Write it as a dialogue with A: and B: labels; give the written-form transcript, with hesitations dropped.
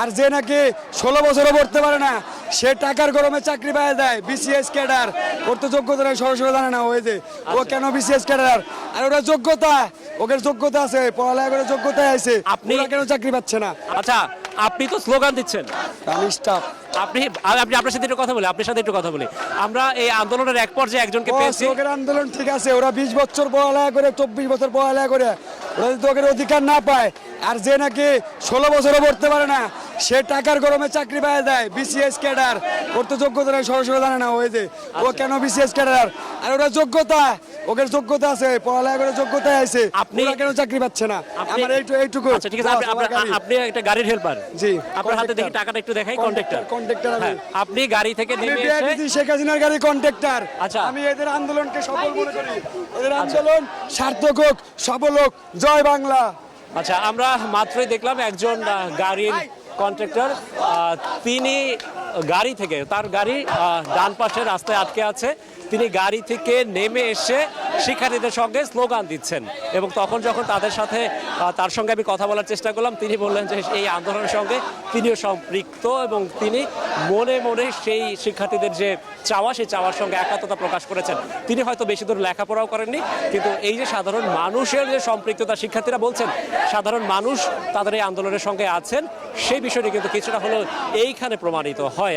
A: আর যে নাকি 16 বছরও পড়তে পারে না, সে টাকার গরমে চাকরি পায় দেয়। বিসিএস ক্যাডার, ওর তো যোগ্যতা নেই, সরাসরি জানে না ওই যে ও কেন বিসিএস ক্যাডার। আর ওরা যোগ্যতা, ওদের যোগ্যতা আছে, পড়ালেখা করে যোগ্যতা আছে,
B: আপনি
A: কেন চাকরি পাচ্ছে না?
B: আচ্ছা, আপনি তো স্লোগান দিচ্ছেন,
A: আমি স্টাফ।
B: আপনি আপনি আপনার সাথে একটু কথা বলি, আপনার সাথে একটু কথা বলি। আমরা এই আন্দোলনের এক পর্যায়ে একজনকে পেয়েছি।
A: ওদের আন্দোলন ঠিক আছে, ওরা 20 বছর পড়ালেখা করে, 24 বছর পড়ালেখা করে, ওরা যদি ওদের অধিকার না পায়, আর যে নাকি 16 বছরও পড়তে পারে না, সে টাকার গরমে চাকরি পায় দেয়। বিসিএস ক্যাডার, ওর তো যোগ্যতা নেই, সরাসরি জানে না ওই যে ও কেন বিসিএস ক্যাডার। আর ওরা যোগ্যতা, ওদের যোগ্যতা আছে, পড়ালেখা করে যোগ্যতা আছে,
B: আপনি
A: কেন চাকরি পাচ্ছে না? আমার এইটুকু।
B: আচ্ছা ঠিক আছে, আপনি একটা গাড়ির হেল্পার।
A: জি,
B: আপনার হাতে দেখি টাকাটা একটু দেখাই। কন্ট্রাক্টর,
A: কন্ট্রাক্টর আমি।
B: আপনি গাড়ি থেকে নেমে এসে
A: শেখ হাসিনার গাড়ি কন্ট্রাক্টর।
B: আচ্ছা।
A: আমি এদের আন্দোলনকে সফল মনে করি, এদের আন্দোলন সার্থক হোক, সফল হোক। জয় বাংলা।
B: আচ্ছা, আমরা মাত্রই দেখলাম একজন গাড়ির কন্ট্রাক্টর, তিনি গাড়ি থেকে, তার গাড়ি ডান পাশে রাস্তায় আটকে আছে, তিনি গাড়ি থেকে নেমে এসে শিক্ষার্থীদের সঙ্গে স্লোগান দিচ্ছেন। এবং তখন যখন তাদের সাথে তার সঙ্গে আমি কথা বলার চেষ্টা করলাম, তিনি বললেন যে এই আন্দোলনের সঙ্গে তিনিও সম্পৃক্ত এবং তিনি মনে মনে সেই শিক্ষার্থীদের যে চাওয়া, সেই চাওয়ার সঙ্গে একাত্মতা প্রকাশ করেছেন। তিনি হয়তো বেশি দূর লেখাপড়াও করেননি, কিন্তু এই যে সাধারণ মানুষের যে সম্পৃক্ততা, শিক্ষার্থীরা বলছেন সাধারণ মানুষ তাদের এই আন্দোলনের সঙ্গে আছেন, সেই বিষয়টি কিন্তু কিছুটা হলেও এইখানে প্রমাণিত হয়।